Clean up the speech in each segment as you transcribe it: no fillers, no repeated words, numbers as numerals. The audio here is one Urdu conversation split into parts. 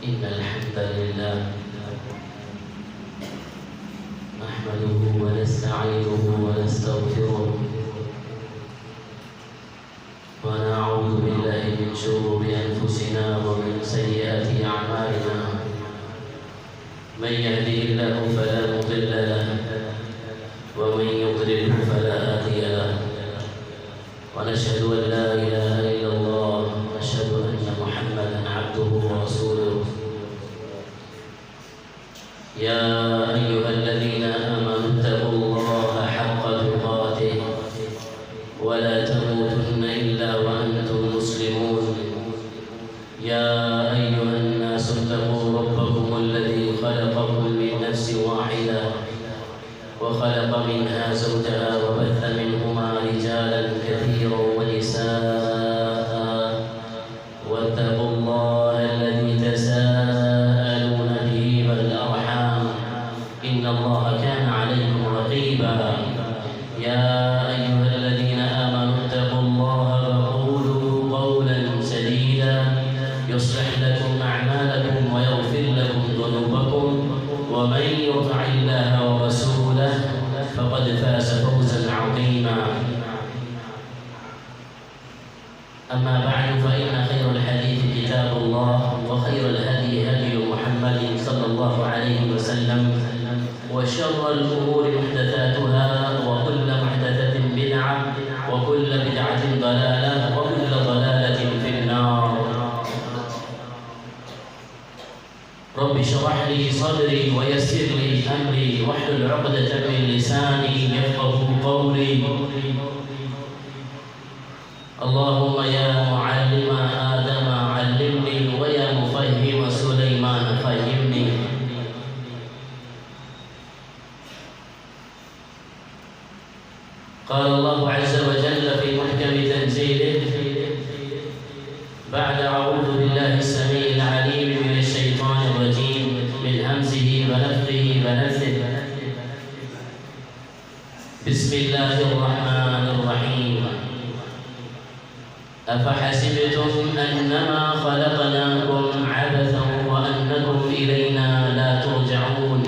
إن الحمد لله نحمده ونستعينه ونستغفره ونعوذ بالله من شرور أنفسنا ومن سيئات أعمالنا من يهده الله فلا مضل له ومن يضلله فلا هادي له ونشهد أن لا إله إلا الله ونشهد أن محمدا عبده ورسوله يا أيها الذين آمنوا اتقوا الله حق تقاته ولا تموتن إلا وأنتم مسلمون يا أيها الناس اتقوا ربكم الذي خلقكم من نفس واحدة وخلق منها زوجها وبث منهما رجالا كثيرا ونساء واتقوا الله الذي تساءلون به والأرحام إن الله كان عليكم رقيبا يا أيها الذين آمنوا اتقوا الله وقولوا قولا سديدا يصلح لكم أعمالكم ويغفر لكم ذنوبكم ومن يطع الله ورسوله فقد فاز فوزا عظيما أما بعد فإن خير الحديث كتاب الله وخير الهدي هدي محمد صلى الله عليه وسلم وشر الأمور محدثاتها وكل محدثة بدعة وكل بدعة ضلالة وكل ضلالة في النار رب اشرح لي صدري ويسر لي أمري واحلل عقدة من لساني يفقهوا قولي اللهم يا معلم آدم علمني ويا مفهم سليمان فهمني قال الله عز وجل في محكم تنزيله بعد أعوذ بالله السميع العليم من الشيطان الرجيم من همزه ونفخه ونفثه بسم الله الرحمن الرحيم أفحسبتم أنما خلقناكم عبثا وأنكم إلينا لا ترجعون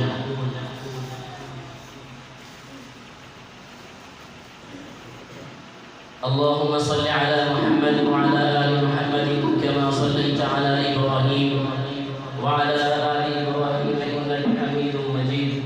اللهم صل على محمد وعلى آل محمد كما صليت على إبراهيم وعلى آل إبراهيم إنك حميد مجيد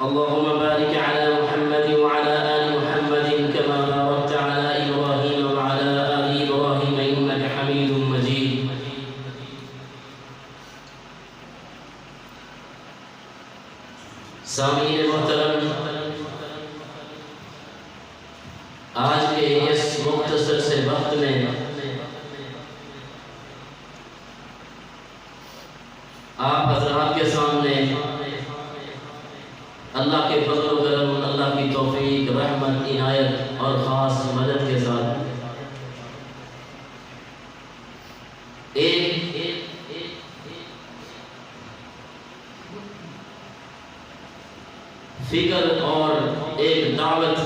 اللهم بارك على محمد وعلى آل محمد كما باركت على إبراهيم وعلى آل إبراهيم إنك حميد مجيد سامعین محترم آج کے اس مختصر سے وقت میں آپ حضرات کے سامنے اللہ کے فضل و کرم اللہ کی توفیق رحمت عنایت اور خاص مدد کے ساتھ ایک فکر اور ایک دعوت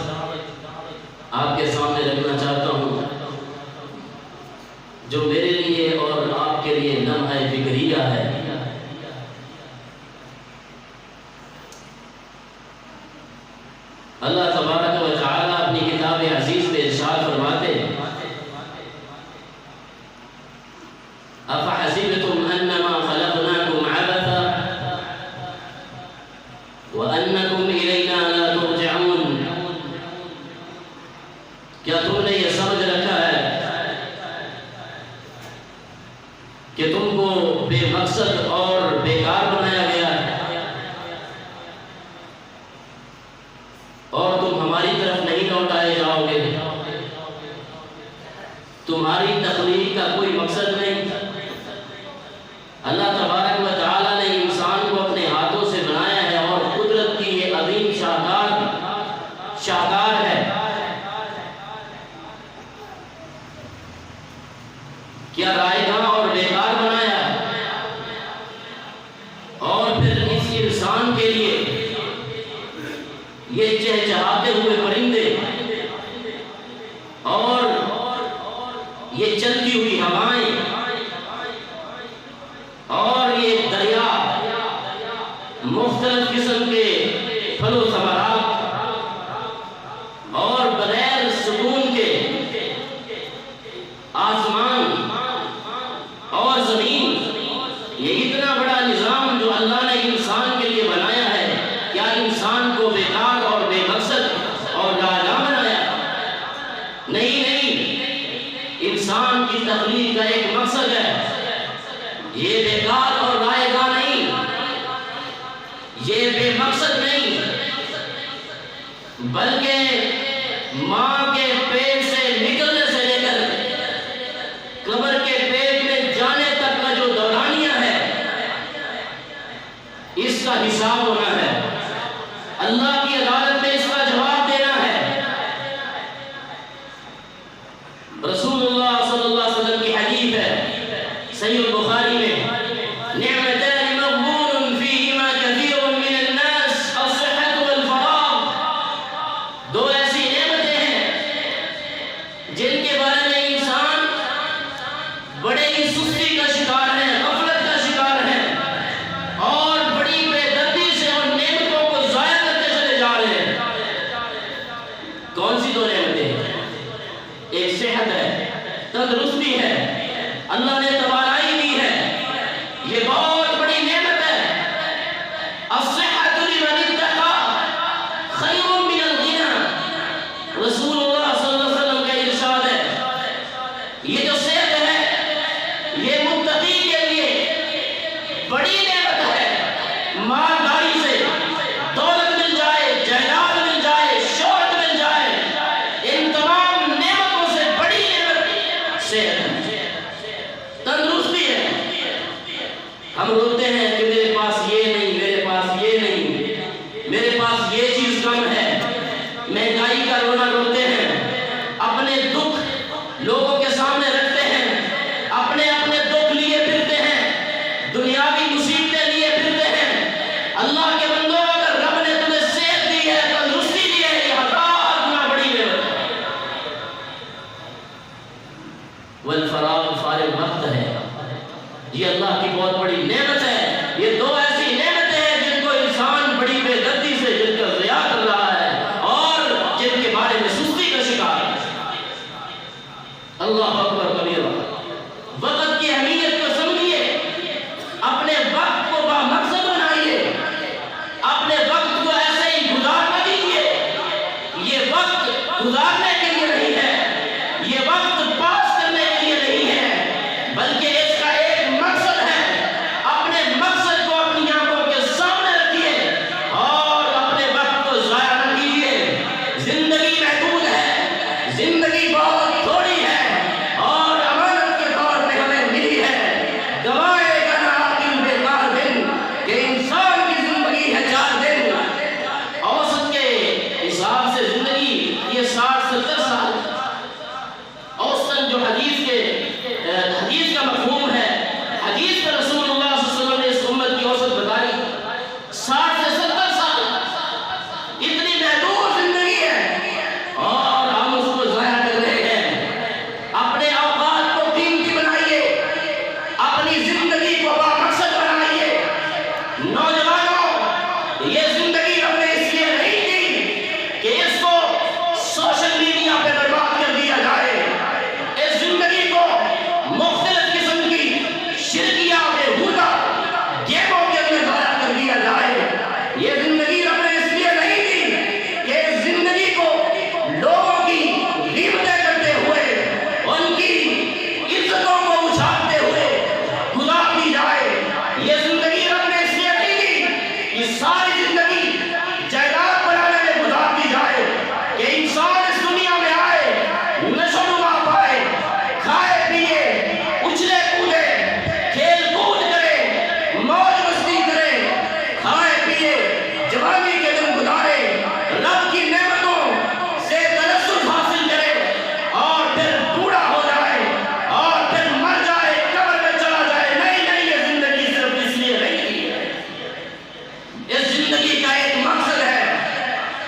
آپ کے سامنے رکھنا چاہتا ہوں جو میرے لیے اور آپ کے لیے لمحہ فکریہ ہے اللہ تبارک و تعالی اپنی کتاب عزیز میں ارشاد فرماتے ہیں افحسبتم انما خلقناكم عبثا وانکم الینا لا ترجعون کیا تم نے یہ سمجھ رکھا ہے کہ تم کو بے مقصد اور بیکار بنایا گیا ہے اور تم ہماری طرف نہیں لوٹائے جاؤ گے تمہاری تخلیق کا کوئی مقصد نہیں اللہ تبارک و تعالی نے انسان کو اپنے ہاتھوں سے بنایا ہے اور قدرت کی یہ عظیم شاہکار ہے کیا رائے گاں اور بیکار بنایا اور پھر اس انسان کے لیے یہ چہچہاتے ہوئے پرندے اور یہ چلتی ہوئی ہوائیں اور یہ دریا مختلف قسم کے پھل و ثمرات اور بغیر سکون کے آسمان اور زمین، یہ اتنا بڑا نظام جو اللہ نے انسان کے لیے بنایا ہے، کیا انسان کو بیکار اور بے مقصد اور ناکام بنایا؟ نہیں نہیں، انسان کی تخلیق کا ایک مقصد ہے، یہ بیکار اور رائے گاہ نہیں، یہ بے مقصد نہیں، بلکہ ماں کے پیٹ سے نکلنے سے لے کر قبر کے پیٹ میں جانے تک کا جو دورانیہ ہے، اس کا حساب ہونا ہے، اللہ کی عدالت میں اس کا جواب دینا ہے۔ رسول اللہ صلی اللہ علیہ وسلم کی حدیث ہے صحیح البخاری میں، نعمتان مغبون فیہما کثیر من الناس الصحت والفراغ، دو ایسی نعمتیں ہیں جن کے بارے میں انسان بڑے ہی سستی کا شکار ہے، غفلت کا شکار ہے، اور بڑی بے دردی سے اور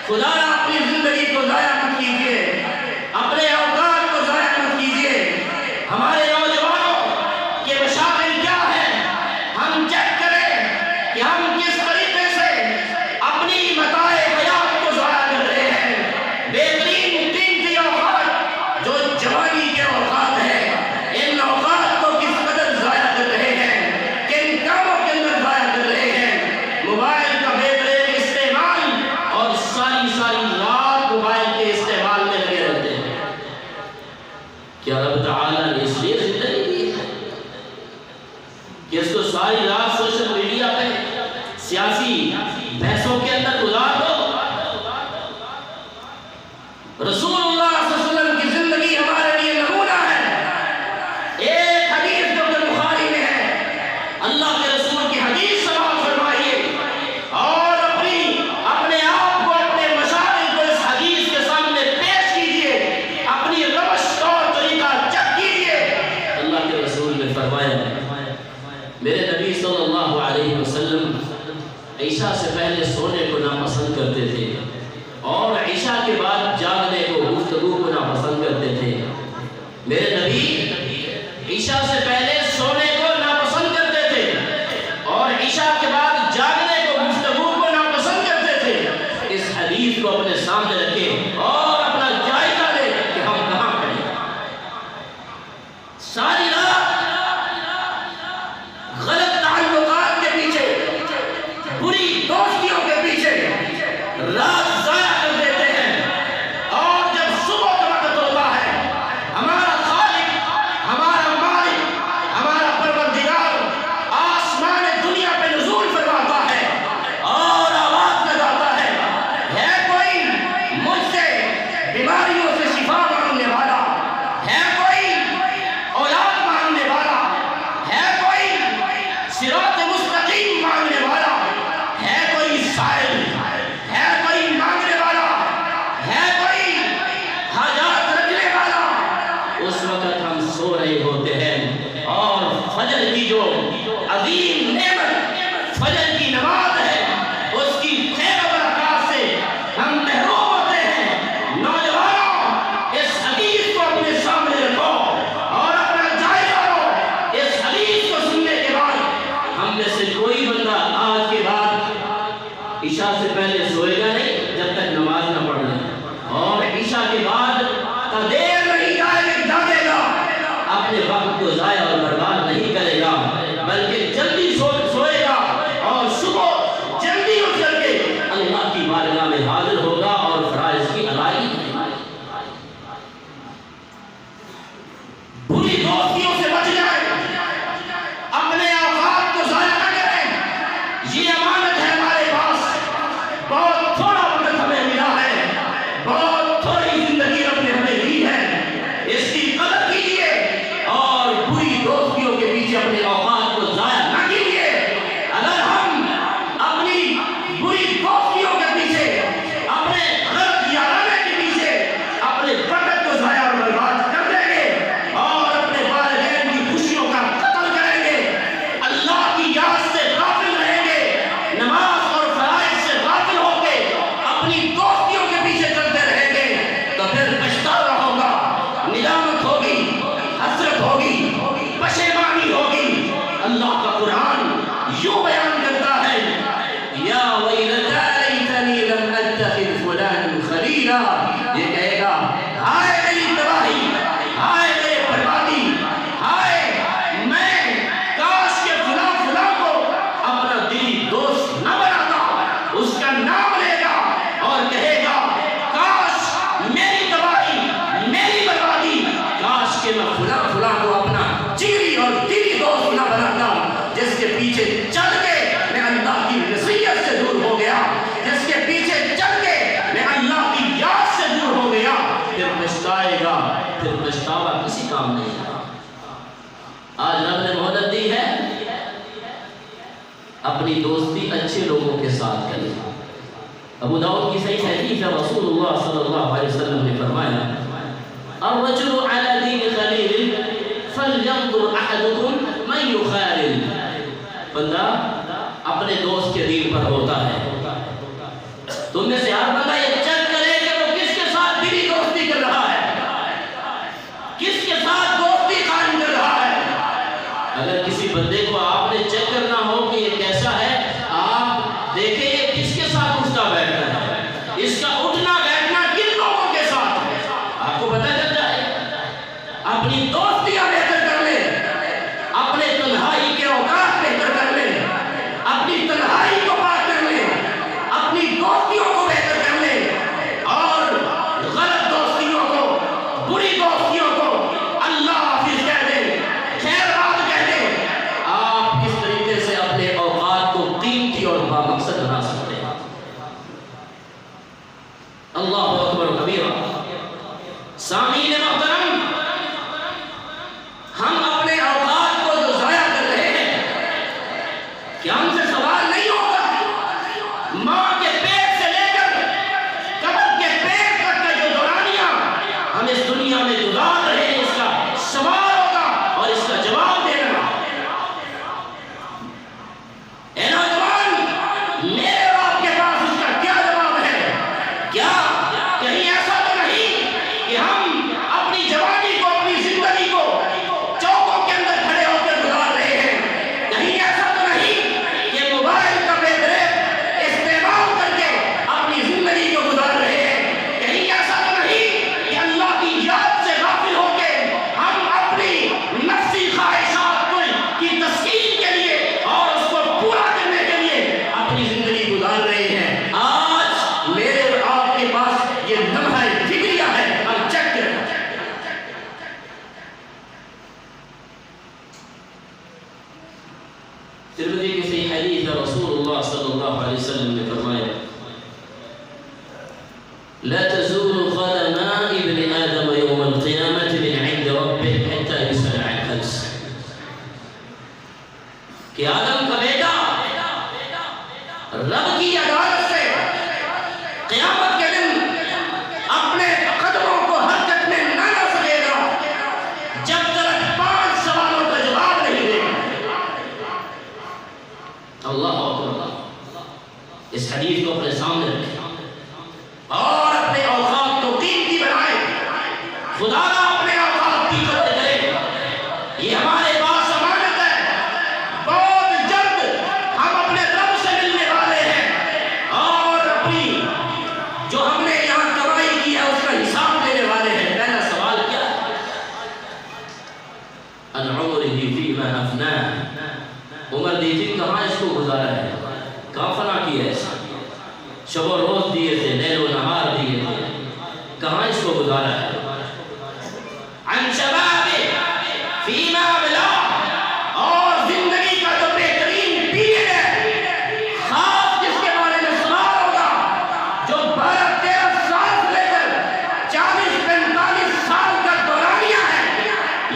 خدا اپنی زندگی کو ضائع مت کیجیے، اپنے اوقات کو ضائع مت کیجیے۔ ہمارے نوجوانوں کے مشاغل کیا ہے، ہم چیک کریں کہ ہم کس طریقے سے اپنی متاع حیات کو ضائع کر رہے ہیں۔ بہترین قیمتی اوقات جو جوانی کے اوقات ہیں، ان اوقات کو کس قدر ضائع کر رہے ہیں، کن کاموں کے اندر ضائع کر رہے ہیں۔ موبائل کا بے بریک استعمال، اور ساری رات موبائل کے استعمال میں لگے رہتے ہیں۔ کیا رب تعالیٰ نے اس لیے زندگی دی ہے کہ اس کو ساری رات سوشل میڈیا پہ سیاسی بحثوں کے اندر گزار دو؟ رسول اللہ صلی اللہ علیہ وسلم کی زندگی ہمارے لیے نمونہ ہے۔ ایک حدیث جو کہ بخاری میں ہے، اللہ کے رسول کی حدیث سماعت فرمائیے اور اپنے آپ کو، اپنے مشاغل کو اس حدیث کے سامنے پیش کیجئے، اپنی روش اور طریقہ چیک کیجئے۔ اللہ کے رسول نے فرمایا، میرے نبی صلی اللہ علیہ وسلم عشاء سے پہلے سونے کو ناپسند کرتے تھے اور عشاء کے بعد جاگنے کو، گفتگو کو ناپسند کرتے تھے۔ میرے نبی عشاء سے پہلے سونے کو ناپسند کرتے تھے اور عشاء کے بعد جاگنے کو، گفتگو کو ناپسند کرتے تھے۔ اس حدیث کو اپنے سامنے رکھیں اور اپنا جائزہ لیں کہ ہم کہاں کھڑے۔ ساری رات غلط تعلقات کے پیچھے، بری دوستیوں کے پیچھے رات ضائع کر دیتے ہیں، اور جب صبح کا وقت ہوتا ہے، ہمارا خالق، ہمارا مالک، ہمارا پروردگار آسمان دنیا پہ نزول فرماتا ہے اور آواز لگاتا ہے کوئی مجھ سے بیماریوں سے شفا مانگنے والا؟ ہے کوئی اولاد مانگنے والا؟ ہے کوئی صراط مستقیم مانگنے والا؟ ہے کوئی سائل؟ ہے کوئی مانگنے والا؟ ہے کوئی حاجات رکھنے والا؟ اس وقت ہم سو رہے ہوتے ہیں اور فجر کی جو عظیم نعمت فجر کی نماز ہے، اس کی خیر و برکات سے ہم محروم ہوتے ہیں۔ نوجوانوں، اس حدیث کو اپنے سامنے رکھو اور اپنا جائزہ لو۔ اس حدیث کو سننے کے بعد ہم میں سے کوئی بندہ آج کے بعد عشاء سے پہلے سوئے گا نہیں جب تک نماز نہ پڑھ لے، اور عشاء کے بعد تا دیر نہیں جاگے گا، اپنے وقت کو ضائع اور برباد نہیں کرے گا، بلکہ جلدی سوئے گا اور صبح جلدی اٹھ کر کے اللہ کی بارگاہ میں حاضر ہوگا اور فرائض کی ادائیگی کرے گا۔ بری دوستیوں سے بچ جائیں، اپنے اوقات کو ضائع نہ کریں۔ یہ امانت ہے ہمارے پاس، بہت تھوڑا وقت ہمیں ملا ہے، بہت تھوڑی زندگی رب نے ہمیں دی ہے، اس کی قدر کیجیے اور بری دوستیوں کے پیچھے اپنے اوقات کو ضائع نہ کیجیے۔ اگر ہم اپنی بری دوستیوں کے پیچھے، اپنے غلط یارانے کے پیچھے اپنے وقت کو ضائع اور برباد کر دیں گے اور اپنے والدین کی خوشیوں کا قتل کریں گے، اللہ کی یاد سے غافل رہیں گے، نماز اور فرائض سے غافل ہو کے اپنی دوستیوں کے پیچھے چلتے رہیں گے، تو پھر پچھتاوا ہوگا، ندامت ہوگی، حسرت ہوگی، پشیمانی ہوگی۔ اللہ کا قرآن یوں بیان کرتا ہے، یا ویلتا لیتنی لم اتخذ فلانا خلیلا۔ یہ کہے گا، ہائے میری تباہی، ہائے میری بربادی، ہائے میں کاش کے فلاں کو اپنا دلی دوست نہ بناتا۔ اس کا نام لے گا اور کہے گا، کاش میری تباہی، میری بربادی، کاش کہ میں فلاں کو اپنا جگری اور دلی دوست نہ بناتا، جس کے پیچھے چل کے میں اللہ کی نصیحت سے دور ہو گیا، جس کے پیچھے چل کے میں اللہ کی یاد سے دور ہو گیا۔ پھر پچھتائے گا، پھر پچھتاوا کسی کام نہیں ہے۔ آج رب نے مہلت دی ہے، اپنی دوستی اچھے لوگوں کے ساتھ کریں۔ ابو داؤد کی صحیح حدیث ہے، رسول اللہ صلی اللہ علیہ وسلم نے فرمایا، الرجل على دین خلیل فلینظر احدکم من یخالل۔ بندہ اپنے دوست کے دین پر ہوتا ہے، تم میں سے ہر بندہ یہ اس کا اٹھنا بیٹھنا کن لوگوں کے ساتھ ہے آپ کو پتہ چل جائے. اپنی دوستیاں بہتر کر لیں, اپنے تنہائی کے اوقات بہتر کر لیں, اپنی تنہائی کو پاک کر لیں, اپنی دوستیوں کو بہتر کر لیں, اور غلط دوستیوں کو, بری دوستیوں کو اللہ حافظ کہہ دیں, خیر بات کہہ دیں. آپ اس طریقے سے اپنے اوقات کو قیمتی اور بامقصد بنا سکتے ہیں. اللہ اکبر کبیرہ. سامعین محترم, ہم اپنے اوقات کو جو ضائع کر رہے ہیں, کیا ہم سے سوال نہیں ہوگا ماں کے پیٹ سے لے کر قبر کے پیٹ تک کا جو دورانیہ ہم اس دنیا میں گزار رہے ہیں, اس کا سوال ہوگا اور اس کا جواب دینا. اے نوجوان, میرے اور آپ کے پاس اس کا کیا جواب ہے؟ کیا کہیں ایسا تو نہیں کہ ہم اپنی جوانی کو, اپنی زندگی کو چوکوں کے اندر کھڑے ہو کر گزار رہے ہیں؟ کہیں ایسا تو نہیں کہ موبائل کا بے دریغ استعمال کر کے اپنی زندگی کو گزار رہے ہیں؟ کہیں ایسا تو نہیں کہ اللہ کی یاد سے غافل ہو کے ہم اپنی نفسی خواہشات کی تسکین کے لیے اور اس کو پورا کرنے کے لیے اپنی زندگی گزار رہے ہیں؟ آج میرے اور آپ کے پاس یہ لمحہ فکریہ ہے, ہم چیک کریں. ترمذی کی صحیح حدیث ہے, رسول اللہ صلی اللہ علیہ وسلم نے فرمایا, لا تزول قدم ابن آدم يوم القيامة من عند ربه حتى يسأل عن خمس. کہ آدم کا بیٹا رب کی عدالت سے قیامت کے دن اپنے قدموں کو حرکت میں نہ لا سکے گا جب تک 5 سوالوں کا جواب نہیں دے گا. اللہ اکبر. اس حدیث کو اپنے سامنے رکھیں اور اپنے اوقات کو قیمتی بنائیں. خدا نہ اپنے اوقات کی قدر کرے, یہ ہمارے پاس امانت ہے. بہت جلد ہم اپنے رب سے ملنے والے ہیں اور اپنی جو ہم نے یہاں کمائی کی ہے اس کا حساب دینے والے ہیں. پہلا سوال کیا ہے؟ عن عمره فيما افناه. عمر دی تھی کہاں اس کو گزارا ہے, کہاں فنا کیا ہے, شب و روز دیے تھے, لیل و نہار دیے تھے, کہاں اس کو گزارا ہے؟ عن شباب فیما بلا. اور زندگی کا جو بہترین پیریڈ ہے, خاص جس کے بارے میں سوال ہوگا, جو 12-13 سال سے لے کر 40-45 سال کا دورانیہ ہے,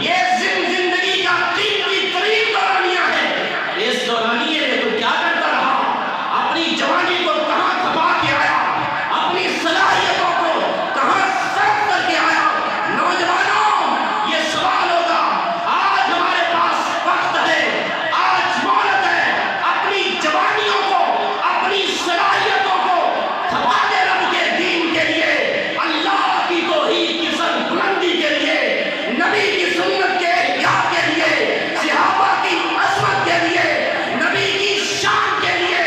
یہ زندگی کا قیمتی ترین دورانیہ ہے. اس دورانیے میں تو کیا کرتا رہا؟ اپنی جوانی کو کہاں کھپا کے آیا, اپنی صلاحیتوں کو کہاں صرف کر کے آیا. نوجوانوں, یہ سوال ہوگا. آج ہمارے پاس وقت ہے, آج مہلت ہے, اپنی جوانیوں کو, اپنی صلاحیتوں کو کھپا دے رب کے دین کے لیے, اللہ کی توحید کی سربلندی کے لیے, نبی کی سنت کے احیاء کے لیے, صحابہ کی عظمت کے لیے, نبی کی شان کے لیے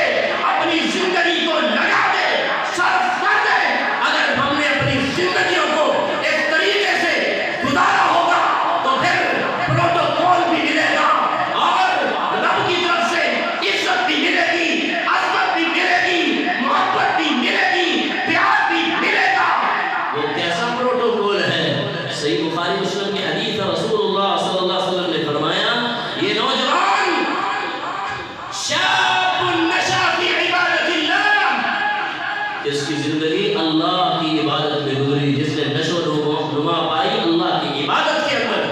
اپنی زندگی کو لگا دے, صرف کر دے. اگر ہم نے اپنی زندگیوں کو اس طریقے سے گزارا ہوگا تو پھر پروٹوکول بھی ملے گا اور رب کی طرف سے عزت بھی ملے گی, عظمت بھی ملے گی, محبت بھی ملے گی, پیار بھی ملے گا. وہ کیسا پروٹوکول ہے؟ صحیح بخاری مسلم کی حدیث ہے, رسول اللہ صلی اللہ علیہ وسلم نے فرمایا, یہ نوجوان شاب نشا فی عبادت اللہ, اس کی زندگی اللہ کی عبادت میں گزری, جس نے نشو و نما پائی اللہ کی عبادت کے اندر,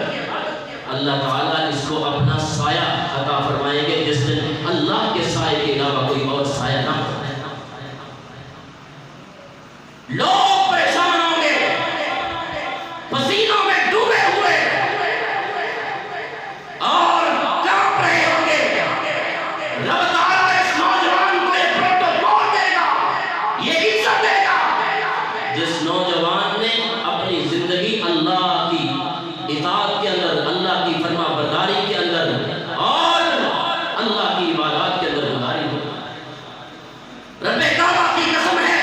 اللہ تعالیٰ اس کو اپنا سایہ عطا فرمائیں گے, جس نے اللہ کے سائے کے علاوہ کوئی اور سایہ نہ ہو. لوگ پریشان ہوں گے, پسینوں میں ڈوبے ہوئے اور کانپ رہے ہوں گے. رب تعالیٰ اس نوجوان کو یہ پروٹوکول دے گا, یہ عزت دے گا, جس نوجوان نے اپنی زندگی اللہ کی اطاعت کے اندر, اللہ کی فرما برداری کے اندر اور اللہ کی عبادات کے اندر گزاری ہو. رب کعبہ کی قسم ہے,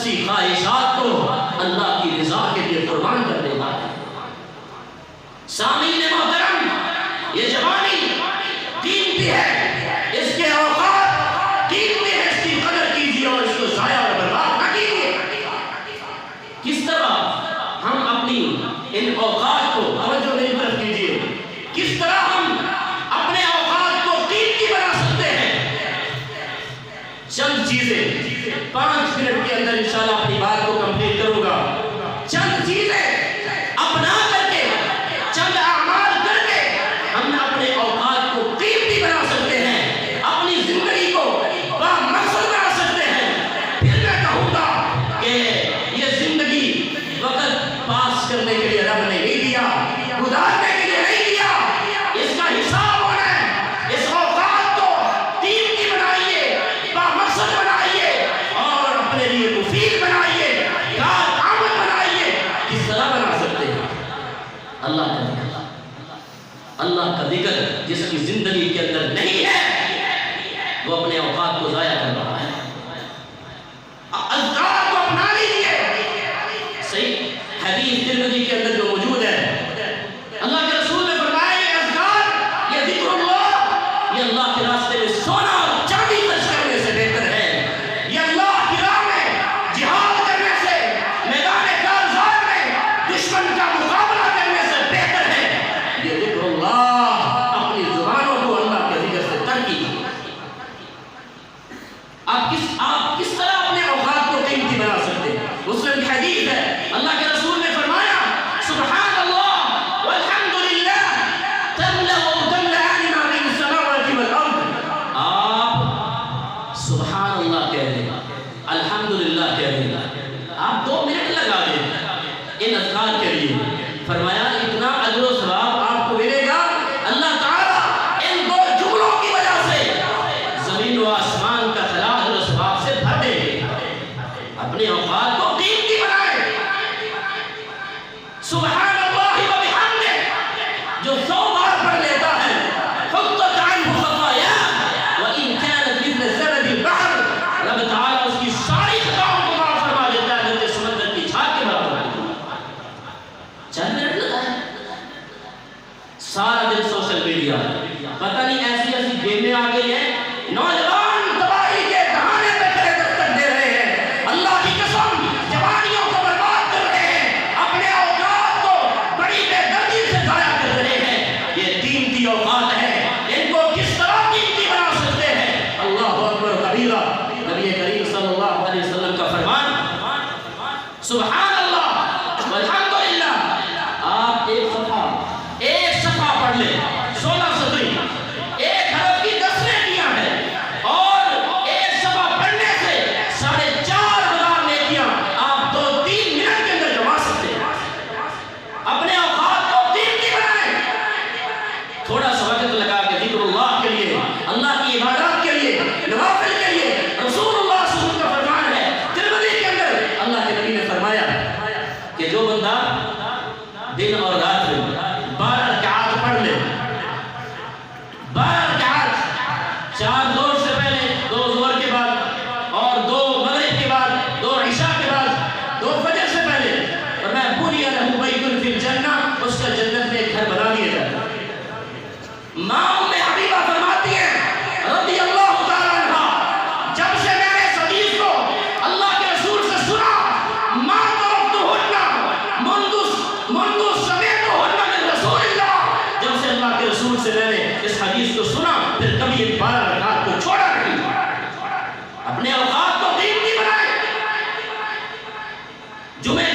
نفسی خواہشات کو اللہ کی رضا کے لیے قربان کر دینا ہے۔ سامعین محترم، یہ جوانی قیمتی ہے، اس کے اوقات قیمتی ہے، اس کی قدر کیجیے اور اس کو ضائع اور برباد نہ کیجیے۔ کس طرح ہم اپنی ان اوقات کو، توجہ میری طرف کیجیے، کس طرح ہم اپنے اوقات کو قیمتی بنا سکتے ہیں؟ چند چیزیں 5 منٹ کے اندر انشاءاللہ اپنی بات کو کمپلیٹ کروں گا۔ چند چیزیں اپنا کر کے، چند اعمال کر کے ہم اپنے اوقات کو قیمتی بنا سکتے ہیں، اپنی زندگی کو بامقصد بنا سکتے ہیں۔ پھر میں کہوں گا کہ یہ زندگی وقت پاس کرنے کے لیے رب نے نہیں دیا، گزارنے کے لیے نہیں دیا، اس کا حساب ہونا ہے۔ اس اوقات کو قیمتی بنائیے، بامقصد بنائیے اور اپنے لیے مفید بنائیے، کارآمد بنائیے۔ کس طرح بنا سکتے ہیں؟ اللہ کا ذکر، اللہ کا ذکر جس کی زندگی کے اندر نہیں ہے وہ اپنے اوقات کو ضائع کر رہا ہے۔ اذکار کو اپنا لیجیے۔ صحیح حدیث ترمذی کے اندر جو موجود ہے، اللہ کے رسول نے فرمایا یہ اذکار، یہ ذکر اللہ، یہ اللہ کے راستے میں سونا اور چاندی خرچ کرنے سے بہتر ہے۔ یہ اللہ کی راہ میں جہاد کرنے سے، میدان کارزار میں دشمن کا مقابلہ کرنے سے بہتر ہے۔ یہ ذکر اللہ، اپنی زبانوں کو اللہ کے ذکر سے تر کیجیے۔ آپ کس طرح اپنے اوقات کو قیمتی بنا سکتے ہیں؟ مسلم کی حدیث ہے، اللہ کے رسول نے فرمایا سبحان اللہ والحمد للہ تملأ وتملأان ما بین السماوات والارض۔ آپ سبحان اللہ کہہ دیں، الحمدللہ کہہ دیں، آپ 2 منٹ لگا دیں ان اذکار کے لیے۔ فرمایا اتنا اجر و ثواب آپ کو ملے گا، اللہ تعالیٰ ان 2 جملوں کی وجہ سے زمین و آسمان کا خلا اجر و ثواب سے بھر دے گے۔ اپنے اوقات کو قیمتی بنائیں۔ سبحان اللہ و بحمدہ جو 100 بار پڑھ لیتا ہے، حطت عنہ خطایاہ وان كانت مثل زبد البحر، رب تعالیٰ اس کی ساری خطاؤں کو معاف فرما دیتا ہے جیسے سمندر کی جھاگ کے برابر ہے۔ چند منٹ لگا ہے، سارا دن سوشل میڈیا، پتہ نہیں ایسی ایسی گیمیں آ گئی ہیں، نوجوان تباہی کے دہانے پہ کھڑے دستک دے رہے ہیں۔ اللہ کی قسم جوانیوں کو برباد کر رہے ہیں، اپنے اوقات کو بڑی بے دردی سے ضائع کر رہے ہیں۔ یہ قیمتی اوقات ہیں، ان کو کس طرح قیمتی بنا سکتے ہیں؟ اللہ اکبر کبیرہ، نبی کریم صلی اللہ علیہ وسلم کا فرمان سبحان اللہ والحمدللہ۔ آپ ایک صفحہ پڑھ لیں، 16 سطری، ایک حرف کی 10 نیکیاں ہیں، اور ایک صفحہ پڑھنے سے 4,500 نیکیاں آپ 2-3 منٹ کے اندر جما سکتے ہیں۔ اپنے اوقات کو قیمتی بنائیں، تھوڑا سا وقت لگا کے ذکر اللہ کے لیے، اللہ کی عبادات کے لیے، نوافل کے لیے۔ رسول اللہ صلی اللہ علیہ وسلم کا فرمان ہے ترمذی کے اندر، اللہ کے نبی نے فرمایا کہ جو بندہ دن اور رات میں 12 رکعات پڑھ لے، 12 رکعات، 4 ظہر سے پہلے، 2 ظہر کے بعد، اور 2 مغرب کے بعد، 2 عشاء کے بعد، 2 فجر سے پہلے، اور میں بنی لہ بیت فی الجنہ، اس کا جنت میں ایک گھر بنا دیا جاتا ہے۔ ماں ام حبیبہ فرماتی ہیں رضی اللہ تعالیٰ عنہ، جب سے میں نے اس حدیث کو اللہ کے رسول سے سنا، ماں ترکتہن منذ سمعتہن من رسول اللہ، جب سے اللہ کے رسول سے میں نے اس حدیث کو سنا، پھر کبھی ان 12 رکعات کو چھوڑا نہیں۔ اپنے اوقات کو قیمتی بنائیں۔ جمعے